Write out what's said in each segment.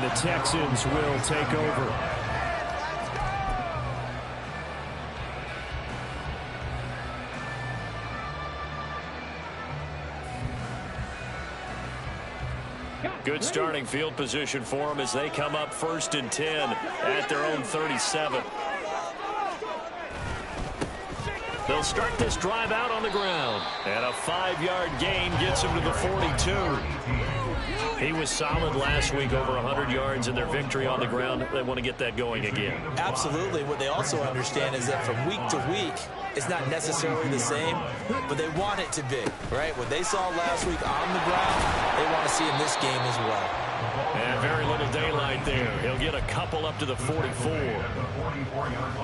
the Texans will take over. Good starting field position for them as they come up 1st and 10 at their own 37. They'll start this drive out on the ground. And a 5-yard gain gets him to the 42. He was solid last week, over 100 yards in their victory on the ground. They want to get that going again. Absolutely. What they also understand is that from week to week, it's not necessarily the same, but they want it to be, right? What they saw last week on the ground, they want to see in this game as well. And very little daylight there. He'll get a couple up to the 44.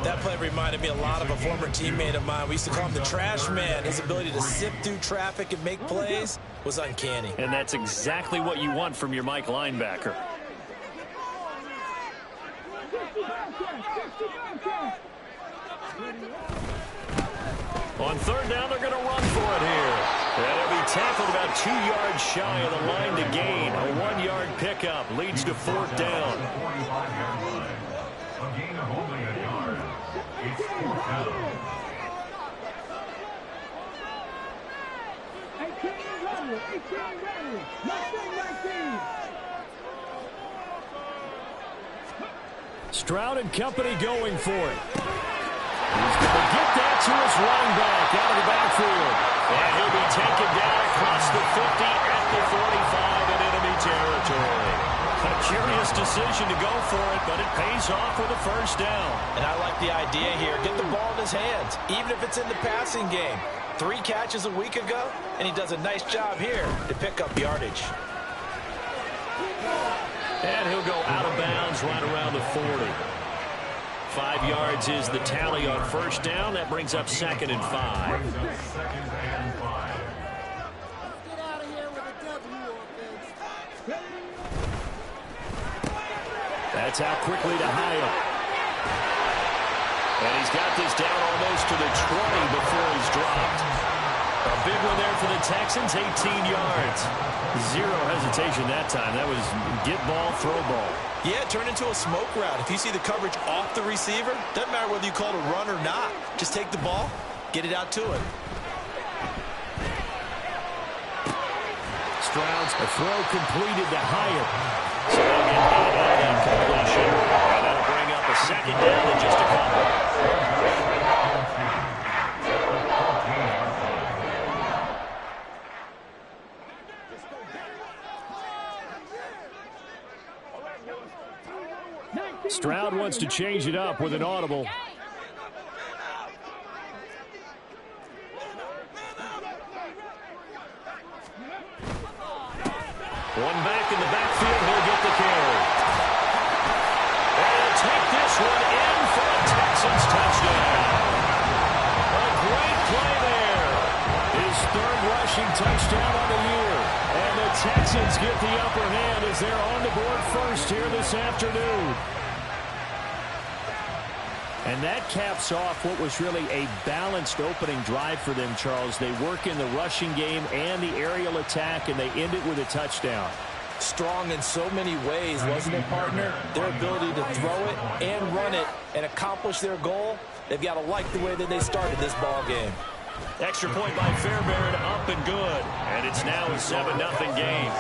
That play reminded me a lot of a former teammate of mine. We used to call him the trash man. His ability to sift through traffic and make plays was uncanny. And that's exactly what you want from your Mike linebacker. On 3rd down, they're going to run for it here. And he'll be tackled about 2 yards shy of the line to gain. A 1-yard pickup leads to 4th down. A gain of only a yard. It's 4th down. Stroud and company going for it. He's going to get that to his running back out of the backfield. And he'll be taken down across the 50 at the 45 in enemy territory. A curious decision to go for it, but it pays off with a 1st down. And I like the idea here. Get the ball in his hands, even if it's in the passing game. 3 catches a week ago, and he does a nice job here to pick up yardage. And he'll go out of bounds right around the 40. 5 yards is the tally on 1st down. That brings up 2nd and 5. That's out quickly to Hyatt. And he's got this down almost to the 20 before he's dropped. A big one there for the Texans, 18 yards. 0 hesitation that time. That was get ball, throw ball. Yeah, it turned into a smoke route. If you see the coverage off the receiver, doesn't matter whether you call it a run or not. Just take the ball, get it out to him. Stroud's a throw completed to Hyatt. So they'll get 8 on that completion. And that'll bring up a 2nd down in just a couple. Stroud wants to change it up with an audible. One back in the backfield, he'll get the carry. And take this one in for a Texans touchdown. A great play there. His 3rd rushing touchdown on the year. And the Texans get the upper hand as they're on the board first here this afternoon. And that caps off what was really a balanced opening drive for them, Charles. They work in the rushing game and the aerial attack, and they end it with a touchdown. Strong in so many ways, wasn't it, partner? Their ability to throw it and run it and accomplish their goal, they've got to like the way that they started this ball game. Extra point by Fairbairn, up and good. And it's now a 7-0 game.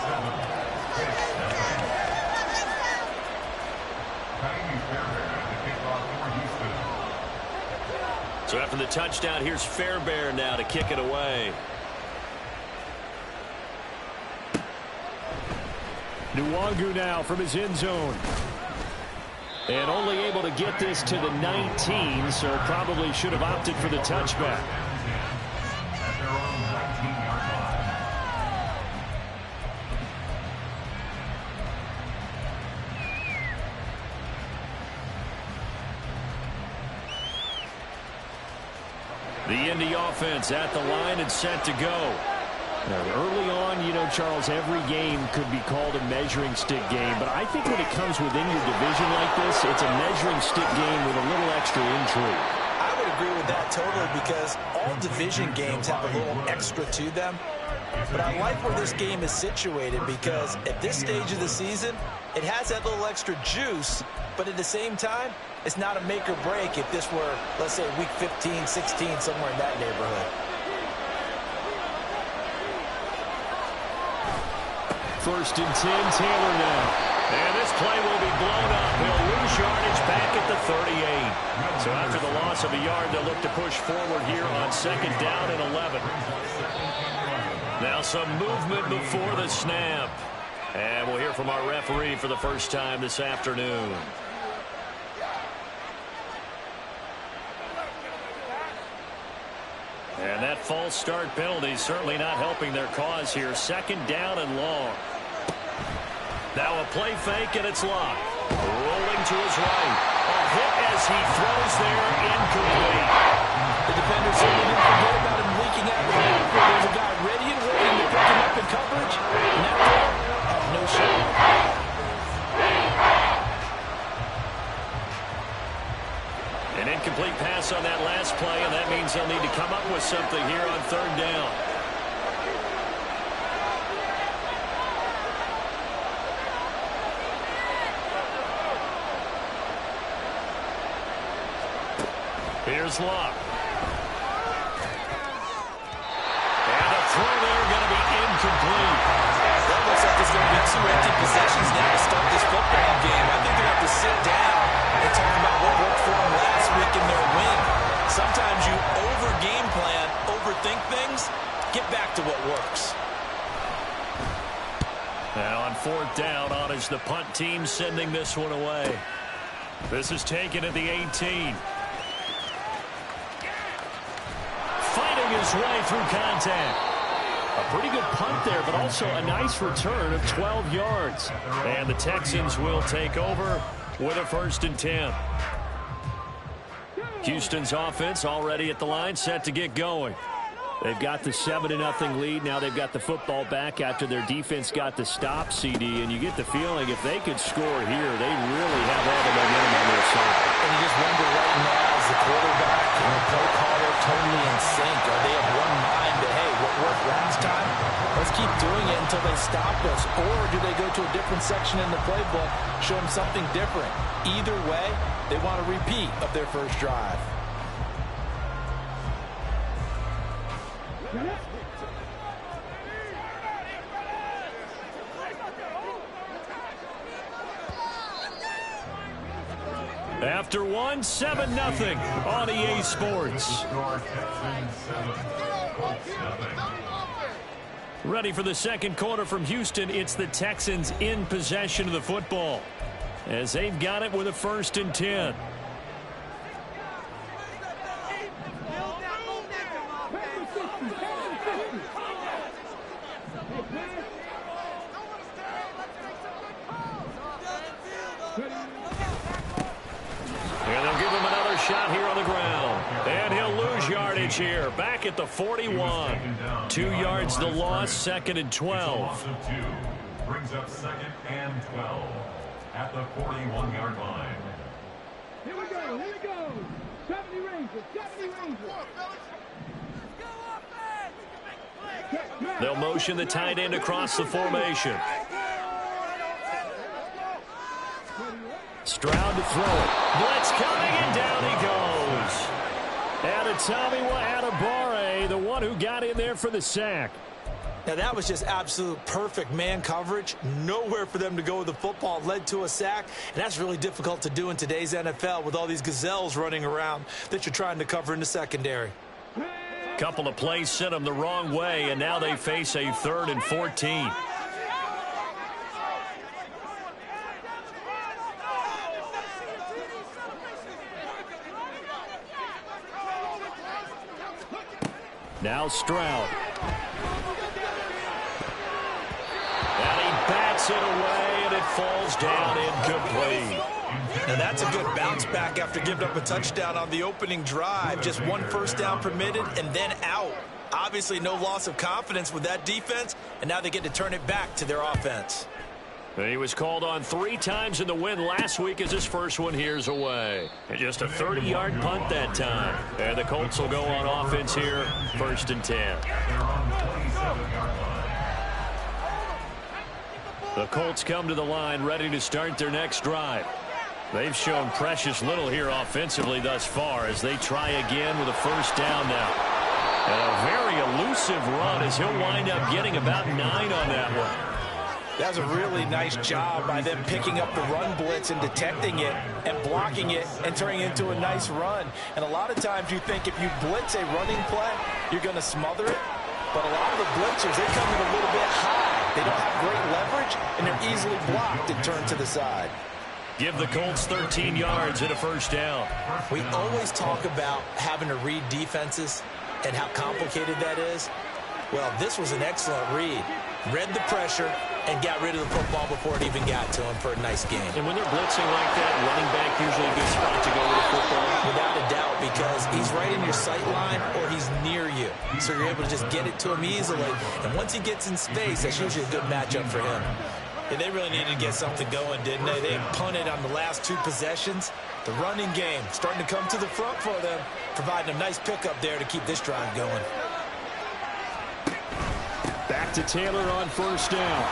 So after the touchdown, here's Fairbairn now to kick it away. Nwangu now from his end zone. And only able to get this to the 19, so probably should have opted for the touchback. The Indy offense at the line and set to go. Now, early on, you know, Charles, every game could be called a measuring stick game. But I think when it comes within your division like this, it's a measuring stick game with a little extra intrigue. I would agree with that totally, because all division games have a little extra to them. But I like where this game is situated because at this stage of the season, it has that little extra juice, but at the same time, it's not a make or break if this were, let's say, week 15, 16, somewhere in that neighborhood. First and 10, Taylor now. And this play will be blown up. He'll lose yardage back at the 38. So after the loss of a yard, they'll look to push forward here on second down and 11. Now some movement before the snap. And we'll hear from our referee for the first time this afternoon. And that false start penalty certainly not helping their cause here. Second down and long. Now a play fake, and it's locked. Rolling to his right. A hit as he throws there, incomplete. The defender certainly didn't forget about him leaking out of the backfield. There's a guy ready and waiting to pick him up in coverage. And that throw had no shot. An incomplete pass on that last play, and that means they'll need to come up with something here on third down. Here's Locke. And a throw there going to be incomplete. That looks like there's going to be 2 empty possessions now to start this football game. I think they're going to have to sit down and talk about what worked for them last week in their win. Sometimes you over-game plan, overthink things, get back to what works. Now on fourth down, on is the punt team sending this one away. This is taken at the 18. Fighting his way through contact. A pretty good punt there, but also a nice return of 12 yards. And the Texans will take over with a first and 10. Houston's offense already at the line, set to get going. They've got the 7-0 lead. Now they've got the football back after their defense got the stop, CD. And you get the feeling if they could score here, they really have all the momentum on their side. And you just wonder right now, is the quarterback and the play caller totally in sync? Are they of one mind that, hey, what worked last time, let's keep doing it until they stop us? Or do they go to a different section in the playbook, show them something different? Either way, they want a repeat of their first drive. After one, 7-0 on EA Sports. Ready for the second quarter from Houston. It's the Texans in possession of the football as they've got it with a first and 10. And they'll give him another shot here on the ground. And he'll lose yardage here. Back at the 41. 2 yards the loss, second and 12. Brings up second and 12 at the 41-yard line. Here we go, here we go. 70 Rangers, 70 Rangers. They'll motion the tight end across the formation. Stroud to throw it. Blitz coming, and down he goes. Adetomiwa Adebawore, the one who got in there for the sack. Now, that was just absolute perfect man coverage. Nowhere for them to go with the football. Led to a sack, and that's really difficult to do in today's NFL with all these gazelles running around that you're trying to cover in the secondary. Couple of plays sent them the wrong way, and now they face a 3rd and 14. Now Stroud. And he bats it away, and it falls down incomplete. Now that's a good bounce back after giving up a touchdown on the opening drive. Just 1 first down permitted and then out. Obviously no loss of confidence with that defense, and now they get to turn it back to their offense. He was called on 3 times in the win last week as his first one here's away. And just a 30-yard punt that time. And the Colts will go on offense here, first and 10. They're on the 27-yard The Colts come to the line ready to start their next drive. They've shown precious little here offensively thus far as they try again with a first down now. And a very elusive run as he'll wind up getting about 9 on that one. That's a really nice job by them picking up the run blitz and detecting it and blocking it and turning it into a nice run. And a lot of times you think if you blitz a running play, you're going to smother it. But a lot of the blitzers, they come in a little bit high. They don't have great leverage, and they're easily blocked and turned to the side. Give the Colts 13 yards and a first down. We always talk about having to read defenses and how complicated that is. Well, this was an excellent read. Read the pressure and got rid of the football before it even got to him for a nice game. And when they're blitzing like that, running back usually a good spot to go with the football. Without a doubt, because he's right in your sight line or he's near you. So you're able to just get it to him easily. And once he gets in space, that's usually a good matchup for him. Yeah, they really needed to get something going, didn't they? They punted on the last 2 possessions. The running game starting to come to the front for them, providing a nice pickup there to keep this drive going. Back to Taylor on first down.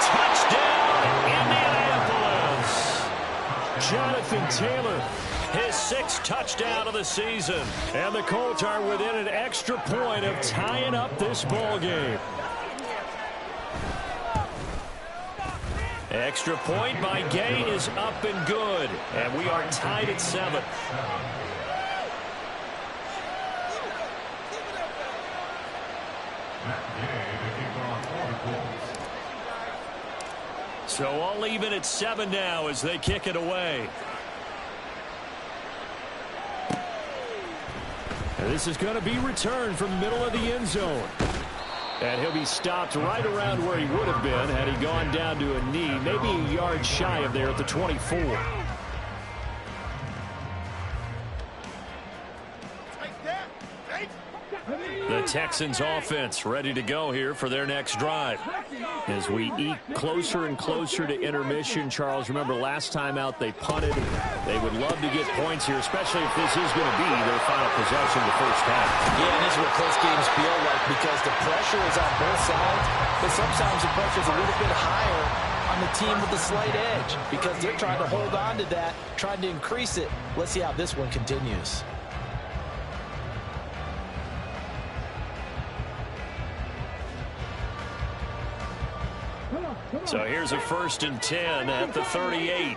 Touchdown, Indianapolis. Jonathan Taylor, his 6th touchdown of the season. And the Colts are within an extra point of tying up this ball game. Extra point by Gay is up and good. And we are tied at 7. So all even at 7 now as they kick it away. And this is going to be returned from the middle of the end zone. And he'll be stopped right around where he would have been had he gone down to a knee, maybe a yard shy of there at the 24. The Texans offense ready to go here for their next drive. As we eke closer and closer to intermission, Charles, remember last time out they punted. They would love to get points here, especially if this is going to be their final possession of the first half. Yeah, and this is what close games feel like because the pressure is on both sides, but sometimes the pressure is a little bit higher on the team with the slight edge because they're trying to hold on to that, trying to increase it. Let's see how this one continues. So here's a 1st and 10 at the 38.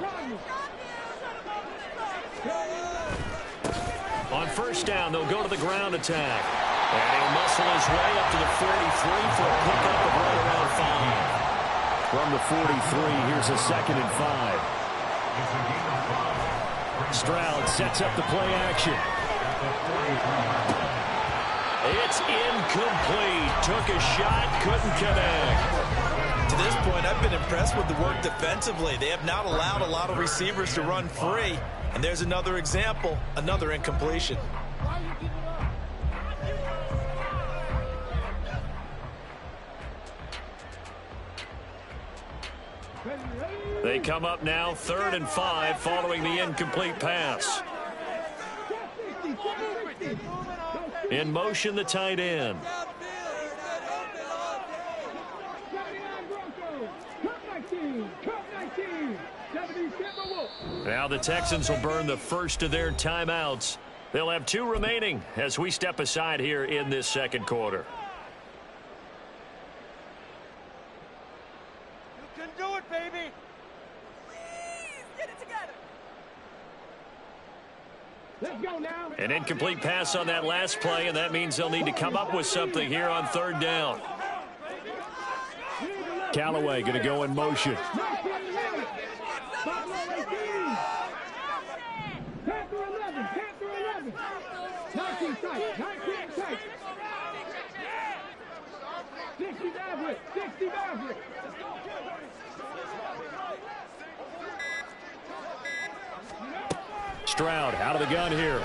On first down, they'll go to the ground attack. And he'll muscle his way up to the 43 for a pickup of right around 5. From the 43, here's a 2nd and 5. Stroud sets up the play action. It's incomplete. Took a shot, couldn't connect. To this point, I've been impressed with the work defensively. They have not allowed a lot of receivers to run free. And there's another example, another incompletion. They come up now 3rd and 5 following the incomplete pass. In motion, the tight end. Now the Texans will burn the first of their timeouts. They'll have 2 remaining as we step aside here in this second quarter. You can do it, baby. Please get it together. Let's go now. An incomplete pass on that last play, and that means they'll need to come up with something here on 3rd down. Callaway going to go in motion. Stroud out of the gun here.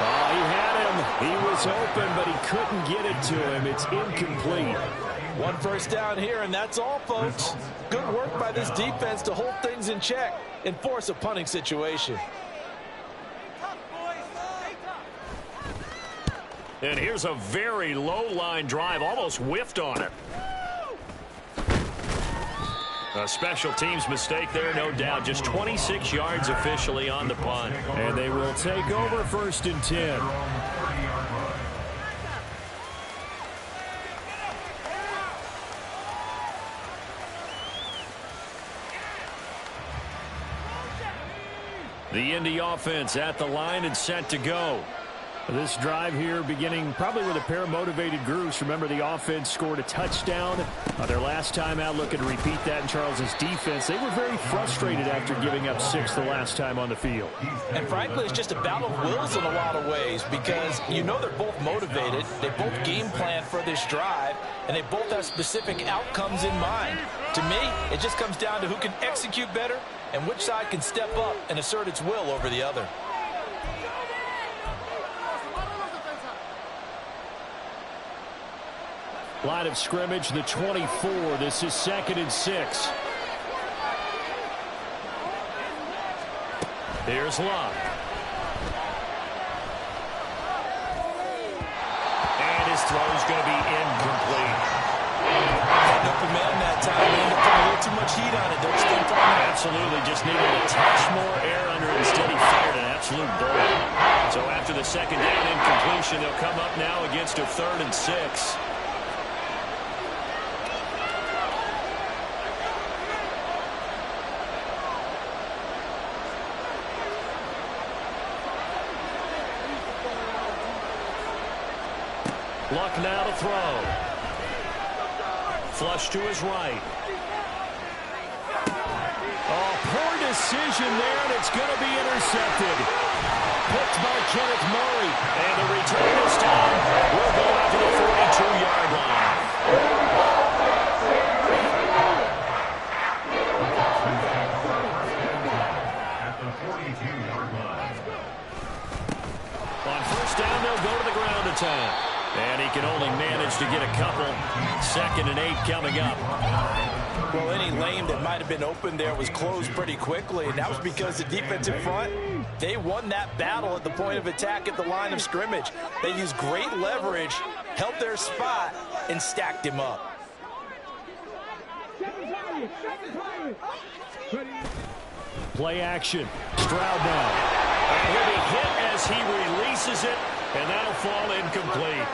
Oh, he had him. He was open, but he couldn't get it to him. It's incomplete. 1 first down here, and that's all, folks. Good work by this defense to hold things in check and force a punting situation. And here's a very low-line drive, almost whiffed on it. A special teams mistake there, no doubt. Just 26 yards officially on the punt. And they will take over 1st and 10. The Indy offense at the line and set to go. This drive here beginning probably with a pair of motivated groups. Remember, the offense scored a touchdown their last time out, looking to repeat that in Charles's defense. They were very frustrated after giving up 6 the last time on the field. And frankly, it's just a battle of wills in a lot of ways because you know they're both motivated. They both game plan for this drive, and they both have specific outcomes in mind. To me, it just comes down to who can execute better and which side can step up and assert its will over the other. Line of scrimmage, the 24. This is 2nd and 6. Here's Love. And his throw's going to be incomplete. An open man that time. They ended up putting a little too much heat on it. Don't you think, Tom? Absolutely. Just needed a touch more air under it. Instead, he fired an absolute bullet. So after the 2nd down incompletion, they'll come up now against a 3rd and 6. Luck now to throw. Flush to his right. Oh, poor decision there, and it's going to be intercepted. Picked by Kenneth Murray. And the return this time will go out to the 42-yard line. At the 42-yard line. On 1st down, they'll go to the ground attack. And he can only manage to get a couple. 2nd and 8 coming up. Well, any lane that might have been open there was closed pretty quickly, and that was because the defensive front, they won that battle at the point of attack at the line of scrimmage. They used great leverage, held their spot, and stacked him up. Play action. Stroud now. And he'll be hit as he releases it, and that'll fall incomplete.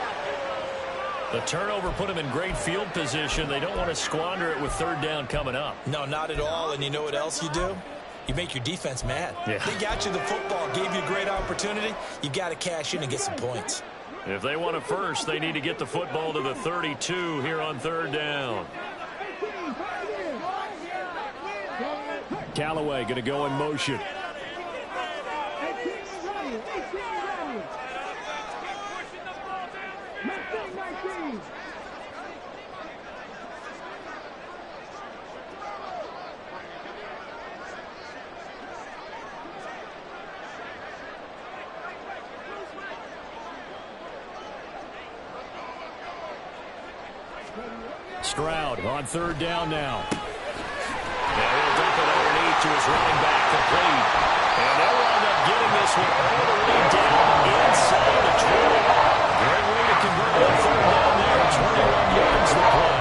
The turnover put him in great field position. They don't want to squander it with 3rd down coming up. No, not at all. And you know what else you do? You make your defense mad. Yeah. They got you the football, gave you a great opportunity. You got to cash in and get some points. If they want it first, they need to get the football to the 32 here on 3rd down. Callaway going to go in motion. Stroud on 3rd down now. Yeah, he'll dump it underneath to his running back, complete. And they'll wind up getting this one all the way down inside the 20. Great way to convert on 3rd down there. 21 yards the play.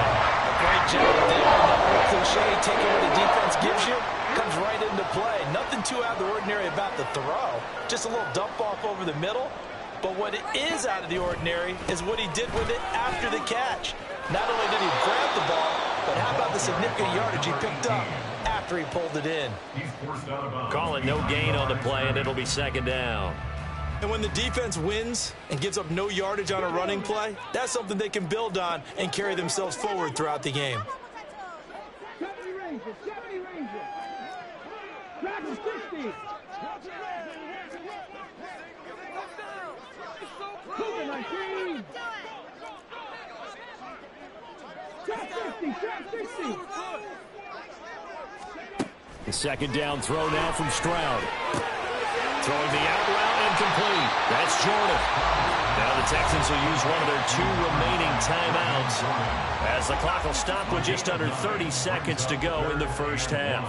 Great job there. That old cliche, taking what the defense gives you, comes right into play. Nothing too out of the ordinary about the throw. Just a little dump off over the middle. But what it is out of the ordinary is what he did with it after the catch. Not only did he grab the ball, but how about the significant yardage he picked up after he pulled it in? He's forced out of bounds. Call it no gain on the play, and it'll be 2nd down. And when the defense wins and gives up no yardage on a running play, that's something they can build on and carry themselves forward throughout the game. 70 Rangers, 70 Rangers. Dragon 60. Cougar 19. Trap 60. The 2nd down throw now from Stroud. Throwing the out route incomplete. That's Jordan. Now the Texans will use one of their 2 remaining timeouts as the clock will stop with just under 30 seconds to go in the 1st half.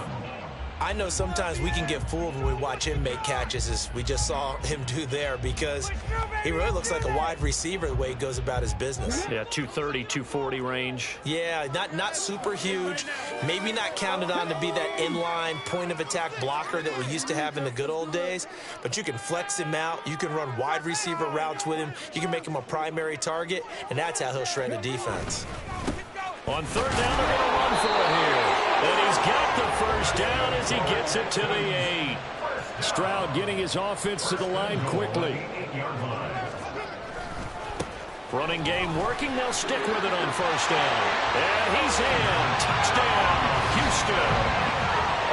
I know sometimes we can get fooled when we watch him make catches, as we just saw him do there, because he really looks like a wide receiver the way he goes about his business. Yeah, 230, 240 range. Yeah, not super huge. Maybe not counted on to be that inline point-of-attack blocker that we used to have in the good old days, but you can flex him out. You can run wide receiver routes with him. You can make him a primary target, and that's how he'll shred a defense. On third down, they're going to run for it here. And he's got the first down as he gets it to the 8. Stroud getting his offense to the line quickly. Running game working. They'll stick with it on first down. And he's in. Touchdown, Houston.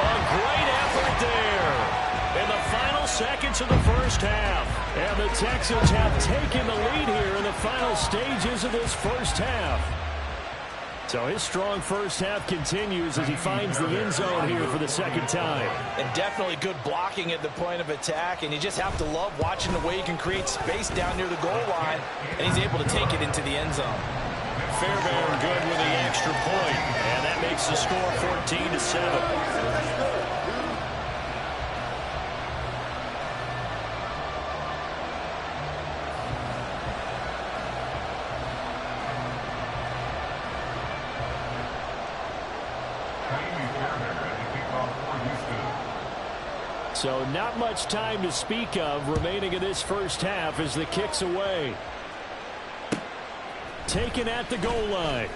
A great effort there in the final seconds of the first half. And the Texans have taken the lead here in the final stages of this first half. So his strong first half continues as he finds the end zone here for the second time. And definitely good blocking at the point of attack, and you just have to love watching the way he can create space down near the goal line, and he's able to take it into the end zone. Fairbairn good with the extra point, and that makes the score 14-7. So not much time to speak of remaining in this first half as the kick's away. Taken at the goal line.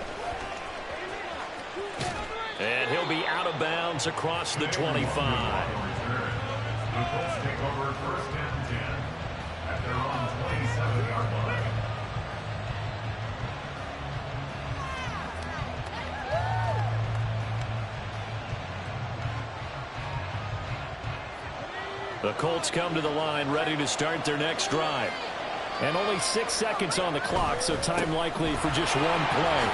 And he'll be out of bounds across the 25. The Colts take over first and 10 at their own 27-yard line. The Colts come to the line ready to start their next drive. And only 6 seconds on the clock, so time likely for just one play.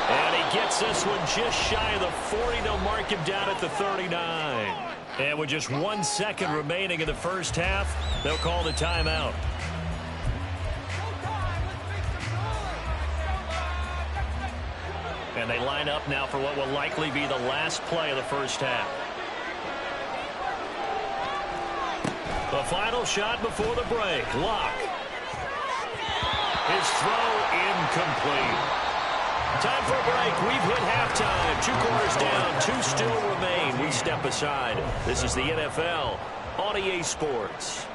And he gets this one just shy of the 40. They'll mark him down at the 39. And with just 1 second remaining in the first half, they'll call the timeout. And they line up now for what will likely be the last play of the first half. The final shot before the break. Lock. His throw incomplete. Time for a break. We've hit halftime. 2 quarters down. 2 still remain. We step aside. This is the NFL on EA Sports.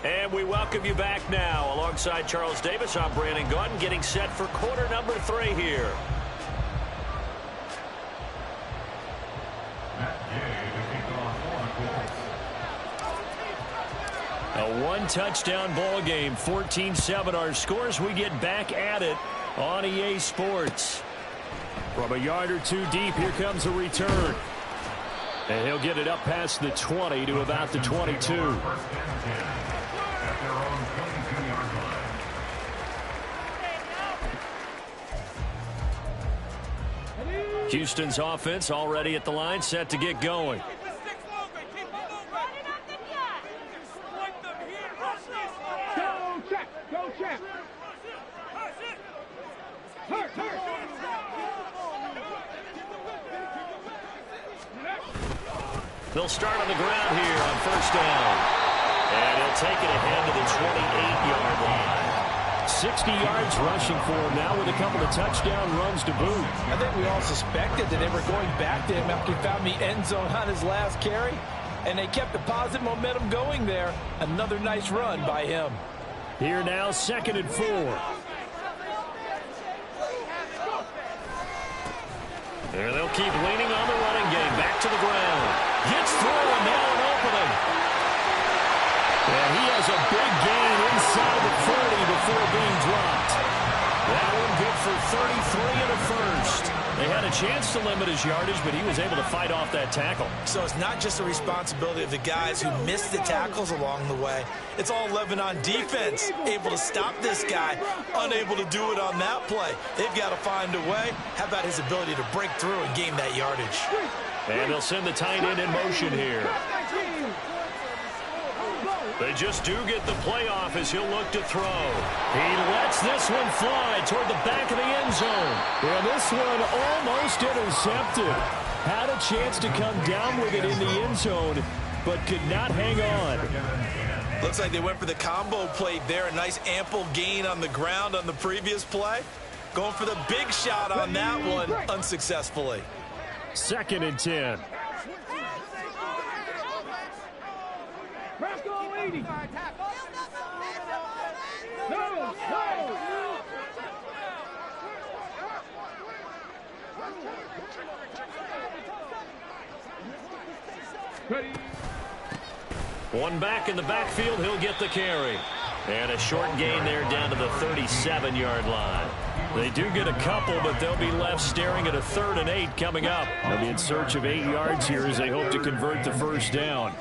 And we welcome you back now. Alongside Charles Davis, I'm Brandon Gaudin, getting set for quarter number 3 here. A 1-touchdown ball game, 14-7 our scores. We get back at it on EA Sports. From a yard or 2 deep, here comes a return. And he'll get it up past the 20 to about the 22. Houston's offense already at the line, set to get going. Go check. Go check. Hurt. They'll start on the ground here on first down. And he'll take it ahead to the 28-yard line. 60 yards rushing for him now with a couple of touchdown runs to boot. I think we all suspected that they were going back to him after he found the end zone on his last carry, and they kept the positive momentum going there. Another nice run by him. Here now, 2nd and 4. There they'll keep leaning on the running game. Back to the ground. Gets through, and now an opening. And he has a big gain inside the 40 before being dropped. That one good for 33 and a first. They had a chance to limit his yardage, but he was able to fight off that tackle. So it's not just the responsibility of the guys who missed the tackles along the way. It's all 11 on defense, able to stop this guy, unable to do it on that play. They've got to find a way. How about his ability to break through and gain that yardage? And they'll send the tight end in motion here. They just do get the play off as he'll look to throw. He lets this one fly toward the back of the end zone. And this one almost intercepted. Had a chance to come down with it in the end zone, but could not hang on. Looks like they went for the combo play there. A nice ample gain on the ground on the previous play. Going for the big shot on that one unsuccessfully. 2nd and 10. Bronco 80. No. Ready. One back in the backfield, he'll get the carry. And a short gain there down to the 37-yard line. They do get a couple, but they'll be left staring at a 3rd and 8 coming up. They'll be in search of 8 yards here as they hope to convert the first down.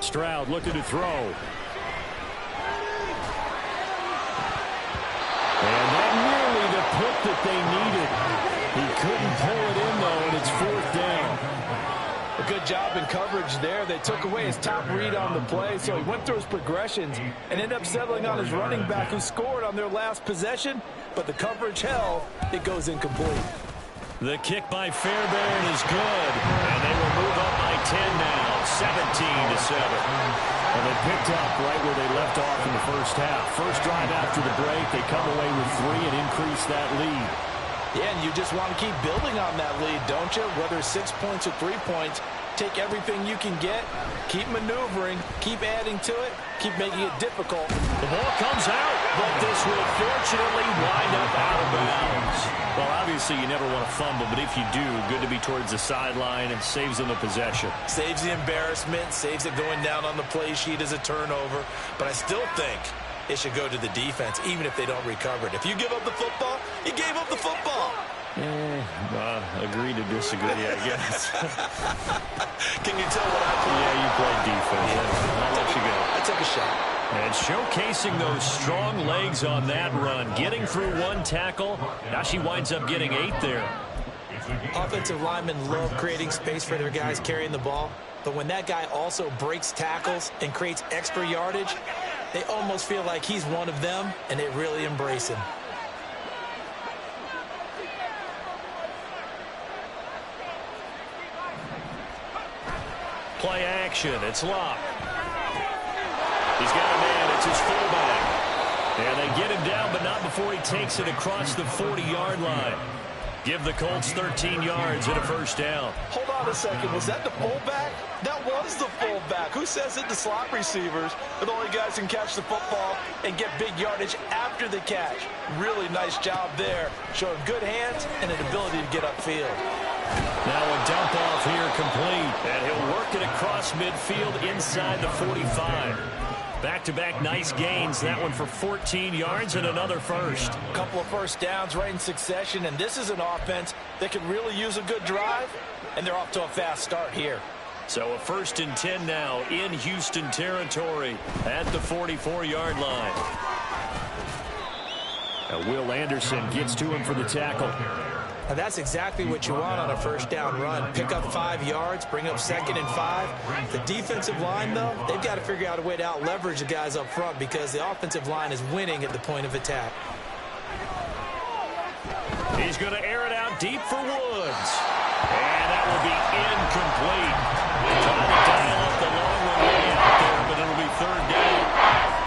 Stroud looking to throw. And that nearly the pick that they needed. He couldn't pull it in, though, and it's 4th down. A good job in coverage there. They took away his top read on the play, so he went through his progressions and ended up settling on his running back who scored on their last possession, but the coverage held. It goes incomplete. The kick by Fairbairn is good, and they will move up by 10 now, 17-7. And they picked up right where they left off in the first half. First drive after the break, they come away with 3 and increase that lead. Yeah, and you just want to keep building on that lead, don't you? Whether 6 points or 3 points, take everything you can get, keep maneuvering, keep adding to it, keep making it difficult. The ball comes out, but this will fortunately wind up out of bounds. Well, obviously you never want to fumble, but if you do, good to be towards the sideline and saves them the possession. Saves the embarrassment, saves it going down on the play sheet as a turnover, but I still think it should go to the defense, even if they don't recover it. If you give up the football, you gave up the football. Agree to disagree, I guess. Can you tell what I play? Yeah, you played defense. I'll let you go. I took a shot. And showcasing those strong legs on that run, getting through 1 tackle. Now she winds up getting 8 there. Offensive linemen love creating space for their guys carrying the ball, but when that guy also breaks tackles and creates extra yardage, they almost feel like he's one of them, and they really embrace him. Play action. It's Locke. He's got a man. It's his fullback. And they get him down, but not before he takes it across the 40-yard line. Give the Colts 13 yards and a first down. Hold on a second. Was that the fullback? That was the fullback. Who says it? The slot receivers are the only guys who can catch the football and get big yardage after the catch. Really nice job there. Showing good hands and an ability to get upfield. Now a dump off here complete. And he'll work it across midfield inside the 45. Back-to-back nice gains. That one for 14 yards and another first. A couple of first downs right in succession, and this is an offense that could really use a good drive, and they're off to a fast start here. So a 1st and 10 now in Houston territory at the 44-yard line. Now Will Anderson gets to him for the tackle. Now that's exactly what you want on a first down run. Pick up 5 yards, bring up 2nd and 5. The defensive line, though, they've got to figure out a way to out-leverage the guys up front because the offensive line is winning at the point of attack. He's going to air it out deep for Woods. And that will be incomplete. Trying to dial up the long one way out there, but it'll be 3rd down.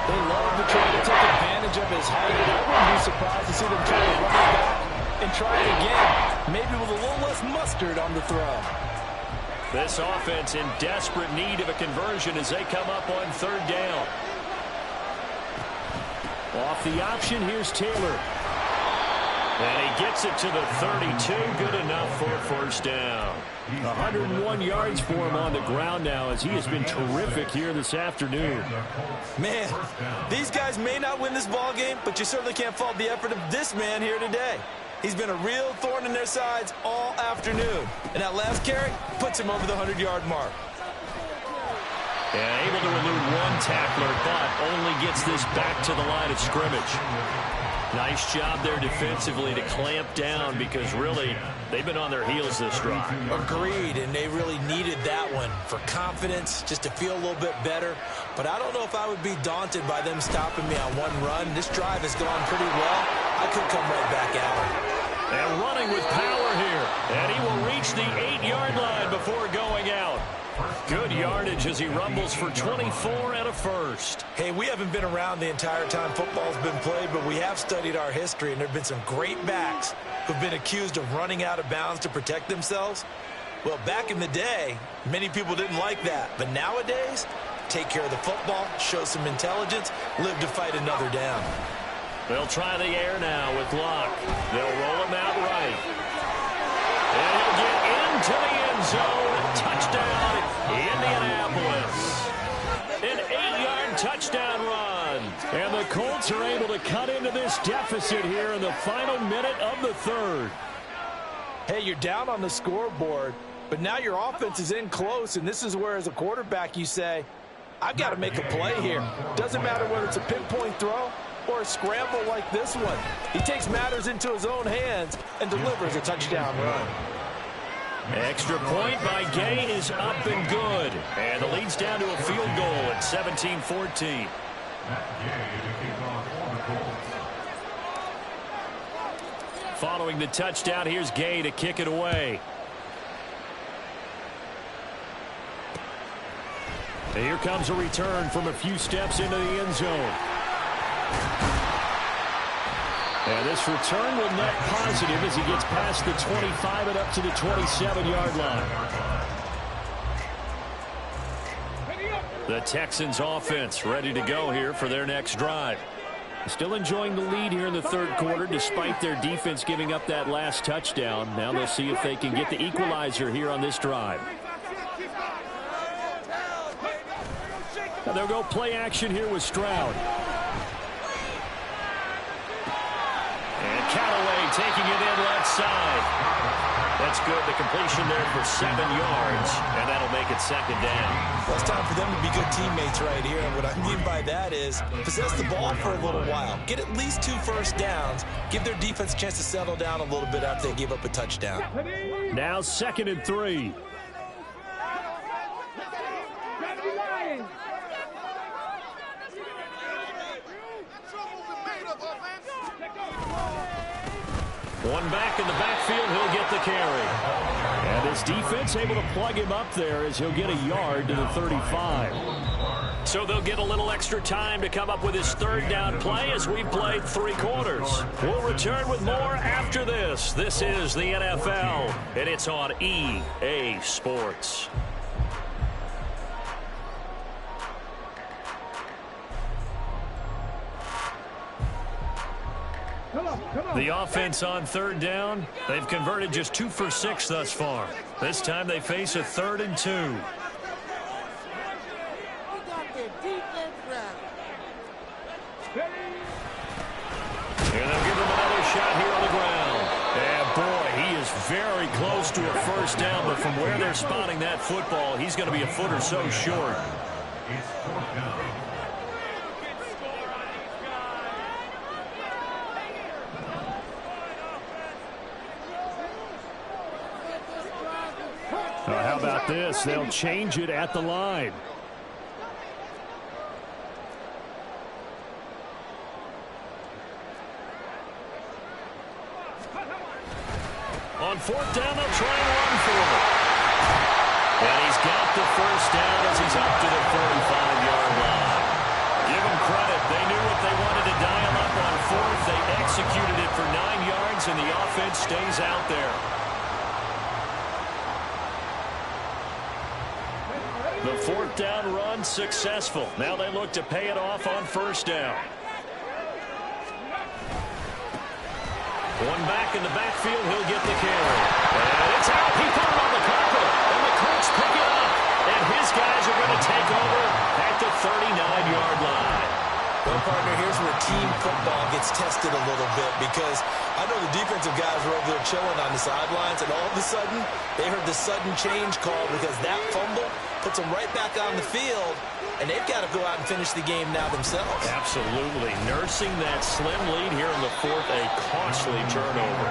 They love to try to take advantage of his height, and I wouldn't be surprised to see them try to run it back and try it again, maybe with a little less mustard on the throw. This offense in desperate need of a conversion as they come up on 3rd down. Off the option, here's Taylor. And he gets it to the 32. Good enough for a first down. 101 yards for him on the ground now as he has been terrific here this afternoon. Man, these guys may not win this ball game, but you certainly can't fault the effort of this man here today. He's been a real thorn in their sides all afternoon. And that last carry puts him over the 100-yard mark. And able to elude one tackler, but only gets this back to the line of scrimmage. Nice job there defensively to clamp down because really they've been on their heels this drive. Agreed, and they really needed that one for confidence, just to feel a little bit better. But I don't know if I would be daunted by them stopping me on one run. This drive has gone pretty well. I could come right back at them. And running with power here. And he will reach the 8-yard line before going out. Good yardage as he rumbles for 24 and a first. Hey, we haven't been around the entire time football's been played, but we have studied our history, and there have been some great backs who've been accused of running out of bounds to protect themselves. Well, back in the day, many people didn't like that. But nowadays, take care of the football, show some intelligence, live to fight another down. They'll try the air now with Locke. They'll roll him out right. And he'll get into the end zone. Touchdown, Indianapolis. An 8-yard touchdown run. And the Colts are able to cut into this deficit here in the final minute of the third. Hey, you're down on the scoreboard, but now your offense is in close, and this is where, as a quarterback, you say, I've got to make a play here. Doesn't matter whether it's a pinpoint throw or a scramble like this one. He takes matters into his own hands and delivers a touchdown run. Extra point by Gay is up and good. And the lead's down to a field goal at 17-14. Following the touchdown, here's Gay to kick it away. And here comes a return from a few steps into the end zone. And this return will net positive as he gets past the 25 and up to the 27-yard line. The Texans offense ready to go here for their next drive. Still enjoying the lead here in the third quarter despite their defense giving up that last touchdown. Now they'll see if they can get the equalizer here on this drive. Now they'll go play action here with Stroud. And Callaway taking it in left side. That's good. The completion there for 7 yards, and that'll make it second down. Well, it's time for them to be good teammates right here, and what I mean by that is possess the ball for a little while. Get at least 2 first downs. Give their defense a chance to settle down a little bit after they give up a touchdown. Now 2nd and 3. One back in the backfield, he'll get the carry. And his defense able to plug him up there as he'll get a yard to the 35. So they'll get a little extra time to come up with his third down play as we played 3 quarters. We'll return with more after this. This is the NFL, and it's on EA Sports. The offense on third down, they've converted just 2 for 6 thus far. This time they face a 3rd and 2. And they'll give him another shot here on the ground. And boy, he is very close to a first down, but from where they're spotting that football, he's going to be a foot or so short. It's 4th down. How about this? They'll change it at the line. On 4th down, they'll try and run for it. And he's got the first down as he's up to the 45-yard line. Give them credit. They knew what they wanted to dial up on 4th. They executed it for 9 yards, and the offense stays out there. The 4th down run successful. Now they look to pay it off on 1st down. One back in the backfield, he'll get the carry. And it's out. He put it on the carpet. And the Colts pick it up. And his guys are going to take over at the 39-yard line. Well, partner, here's where team football gets tested a little bit, because I know the defensive guys were over there chilling on the sidelines, and all of a sudden, they heard the sudden change call because that fumble puts them right back on the field, and they've got to go out and finish the game now themselves. Absolutely. Nursing that slim lead here in the fourth, a costly turnover.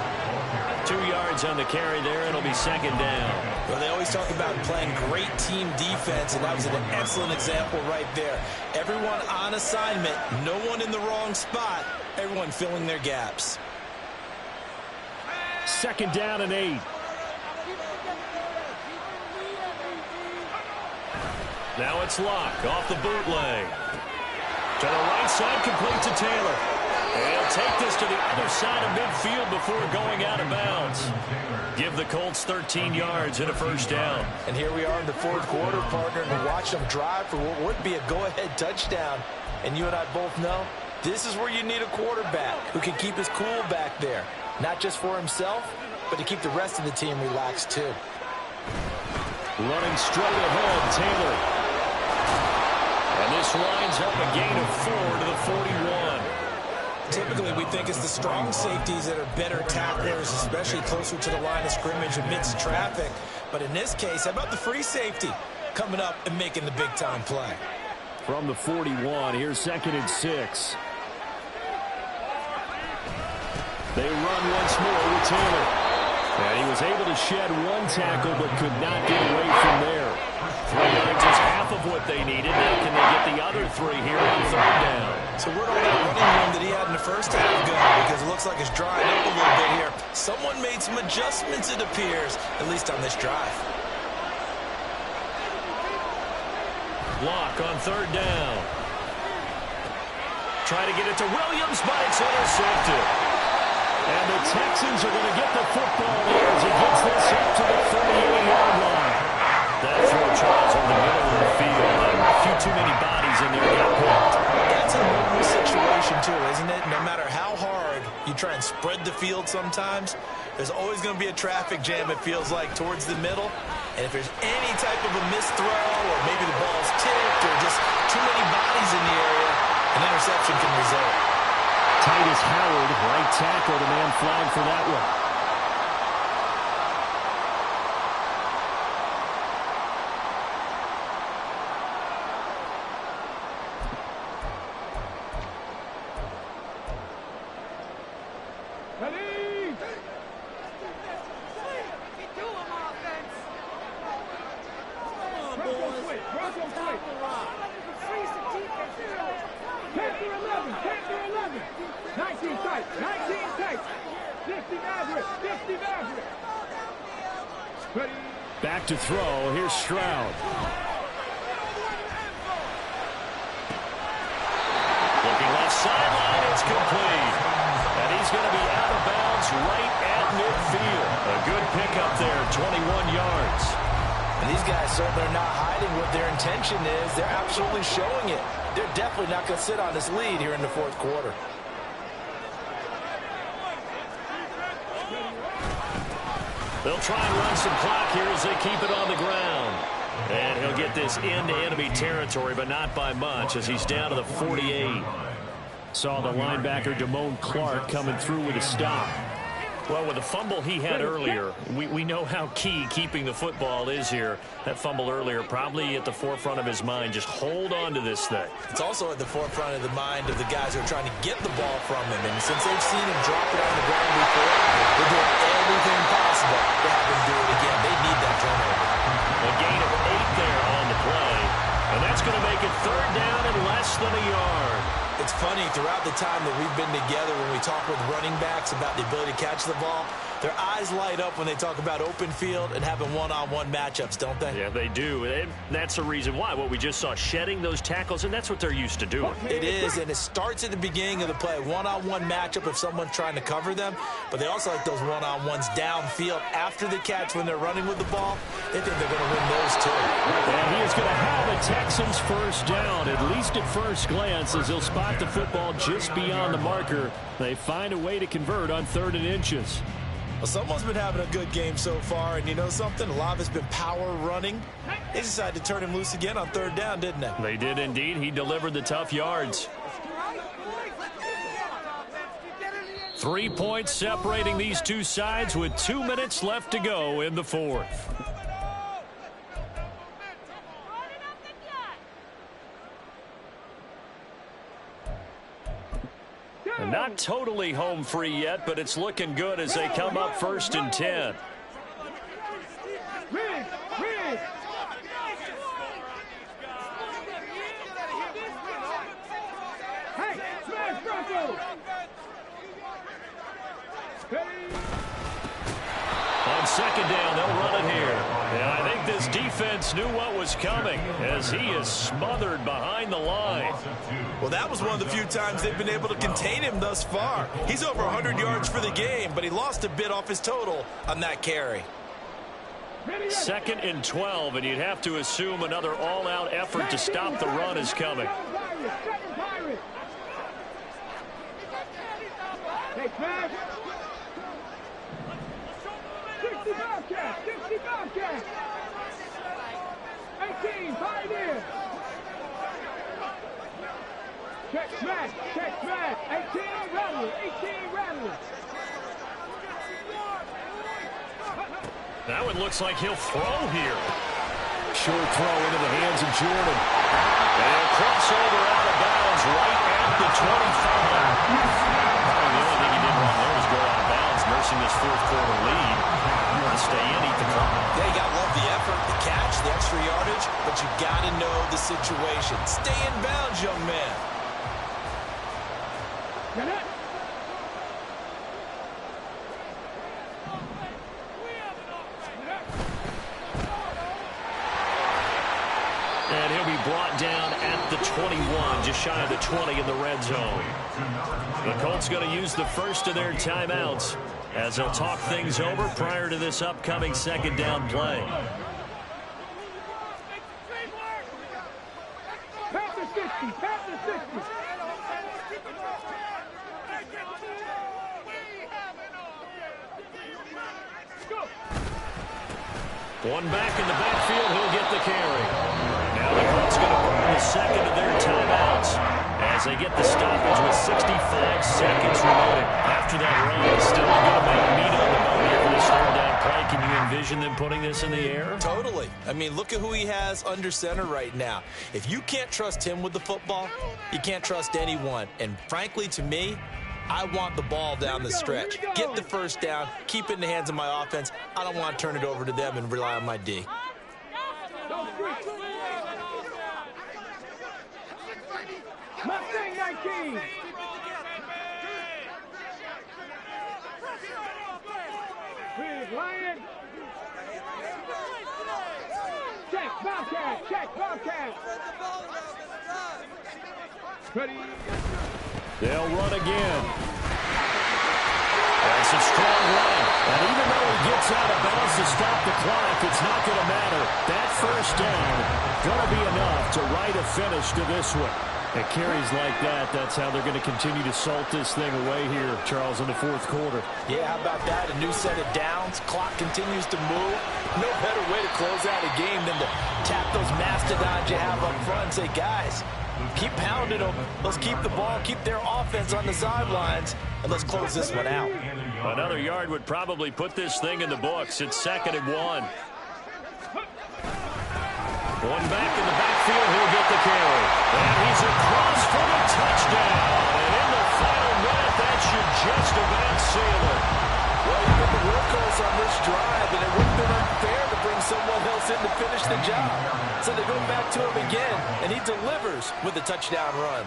2 yards on the carry there, and it'll be second down. Well, they always talk about playing great team defense, and that was an excellent example right there. Everyone on assignment, no one in the wrong spot, everyone filling their gaps. Second down and 8. Now it's Locke off the bootleg. To the right side, complete to Taylor. And he'll take this to the other side of midfield before going out of bounds. Give the Colts 13 yards and a first down. And here we are in the fourth quarter, partner, and watch them drive for what would be a go-ahead touchdown. And you and I both know this is where you need a quarterback who can keep his cool back there. Not just for himself, but to keep the rest of the team relaxed too. Running straight ahead, Taylor. And this lines up a gain of 4 to the 41. Typically, we think it's the strong safeties that are better tacklers, especially closer to the line of scrimmage amidst traffic. But in this case, how about the free safety coming up and making the big-time play? From the 41, here's 2nd and 6. They run once more with Taylor. And he was able to shed one tackle but could not get away from there. 3 yards is half of what they needed. Now can they get the other 3 here on third down? So where'd all that running room that he had in the first half go? Because it looks like it's drying up a little bit here. Someone made some adjustments, it appears, at least on this drive. Locke on third down. Try to get it to Williams, but it's intercepted. And the Texans are going to get the football here as he gets this up to the 38-yard line. That throw, Charles, in the middle of the field. A few too many bodies in there got picked. That's a normal situation, too, isn't it? No matter how hard you try and spread the field sometimes, there's always going to be a traffic jam, it feels like, towards the middle. And if there's any type of a missed throw, or maybe the ball's tipped, or just too many bodies in the area, an interception can result. Titus Howard, right tackle, the man flagged for that one. Ready? Bronco switch. Panther 11, Panther 11. 19 tight, 19 tight. 50 Maverick, 50 Maverick. Ready? Back to throw. Here's Stroud. Looking left sideline, it's complete. And he's going to be out of bounds right at midfield. A good pickup there, 21 yards. And these guys certainly are not hiding what their intention is. They're absolutely showing it. They're definitely not going to sit on this lead here in the fourth quarter. They'll try and run some clock here as they keep it on the ground. And he'll get this into enemy territory, but not by much, as he's down to the 48. Saw the linebacker Damone Clark coming through with a stop. Well, with the fumble he had earlier, we know how key keeping the football is here. That fumble earlier probably at the forefront of his mind. Just hold on to this thing. It's also at the forefront of the mind of the guys who are trying to get the ball from him. And since they've seen him drop it on the ground before, they're doing everything possible to have him do it again. They need that turnover. A gain of 8 there on the play. And that's going to make it third down and less than a yard. It's funny, throughout the time that we've been together, when we talk with running backs about the ability to catch the ball, their eyes light up when they talk about open field and having one-on-one matchups, don't they? Yeah, they do. And that's the reason why. What we just saw, shedding those tackles, and that's what they're used to doing. It is, and it starts at the beginning of the play. One-on-one matchup if someone's trying to cover them, but they also like those one-on-ones downfield after the catch when they're running with the ball. They think they're going to win those too. And he is going to have it Texans first down, at least at first glance, as they'll spot the football just beyond the marker. They find a way to convert on 3rd and inches. Well, someone's been having a good game so far, and you know something? A lot of it's been power running. They decided to turn him loose again on 3rd down, didn't they? They did indeed. He delivered the tough yards. 3 points separating these two sides with 2 minutes left to go in the 4th. And not totally home free yet, but it's looking good as they come up 1st and 10. On 2nd down, they'll run it here. And I think this defense knew what was coming as he is smothered behind the line. Well, that was one of the few times they've been able to contain him thus far. He's over 100 yards for the game, but he lost a bit off his total on that carry. 2nd and 12, and you'd have to assume another all-out effort to stop the run is coming. Hey, Smash! 60 Bobcat! 60 Bobcat! 18, Pioneer! Check Smash! Check Smash! 18, Rattler! 18, Rattler! That one looks like he'll throw here. Short throw into the hands of Jordan. And a crossover out of bounds right at the 25. The only thing he did wrong there was go out of bounds, nursing this 4th quarter lead. You want to stay in, eat the clock. Yeah, you got to love the effort, the catch, the extra yardage, but you got to know the situation. Stay in bounds, young man. Get it! And he'll be brought down at the 21, just shy of the 20 in the red zone. The Colts going to use the first of their timeouts as they'll talk things over prior to this upcoming 2nd down play. Pass the 60! Pass the 60! Go! One back in the backfield, he'll get the carry. Now the Colts going to burn the 2nd of their timeouts as they get the stoppage with 65 seconds remaining. After that run, it's still going to make meat on the bone here for this 3rd down play. Can you envision them putting this in the air? Totally. I mean, look at who he has under center right now. If you can't trust him with the football, you can't trust anyone. And frankly, to me, I want the ball down the stretch. Get the 1st down, keep it in the hands of my offense. I don't want to turn it over to them and rely on my D. Mustang 19! Big Lion! Check Bobcat! Check Bobcat! Ready? They'll run again. That's a strong run. And even though he gets out of bounds to stop the clock, it's not going to matter. That 1st down going to be enough to write a finish to this one. At carries like that, that's how they're going to continue to salt this thing away here, Charles, in the 4th quarter. Yeah, how about that? A new set of downs. Clock continues to move. No better way to close out a game than to tap those mastodons you have up front and say, guys, keep pounding them. Let's keep the ball, keep their offense on the sidelines, and let's close this one out. Another yard would probably put this thing in the books. It's 2nd and 1. One back in the backfield, he'll get the carry. And he's across for the touchdown. And in the final minute, that should just about seal it. Well, you've been the workhorse on this drive, and it would have been unfair to bring someone else in to finish the job. So they go back to him again, and he delivers with a touchdown run.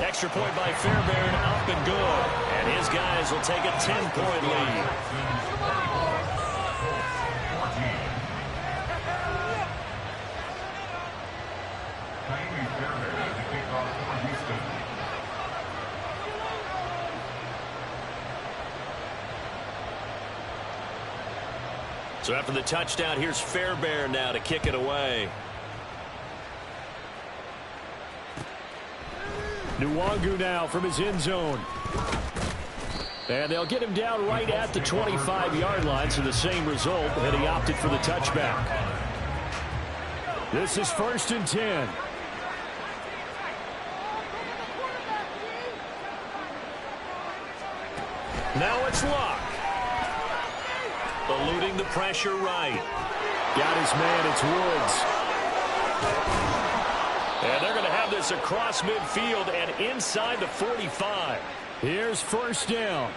Extra point by Fairbairn, up and good. And his guys will take a 10-point lead. So after the touchdown, here's Fairbairn now to kick it away. Nwangu now from his end zone. And they'll get him down right at the 25-yard line, so the same result, and he opted for the touchback. This is 1st and 10. Now it's Luck. Eluding the pressure right. Got his man, it's Woods. And they're going to have this across midfield and inside the 45. Here's 1st down.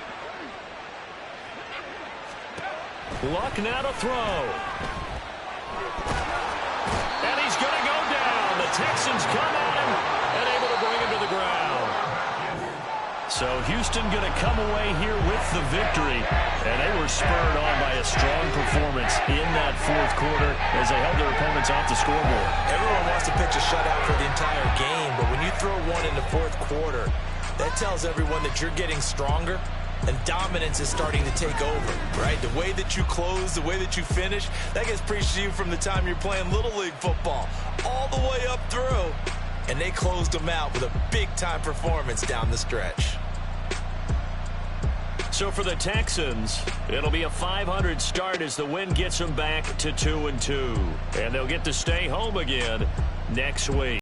Luck now to throw. And he's going to go down. The Texans come at him and able to bring him to the ground. So Houston going to come away here with the victory. And they were spurred on by a strong performance in that 4th quarter as they held their opponents off the scoreboard. Everyone wants to pitch a shutout for the entire game, but when you throw one in the 4th quarter, that tells everyone that you're getting stronger and dominance is starting to take over, right? The way that you close, the way that you finish, that gets preached to you from the time you're playing Little League football all the way up through. And they closed them out with a big-time performance down the stretch. So for the Texans, it'll be a .500 start as the win gets them back to 2-2. And they'll get to stay home again next week.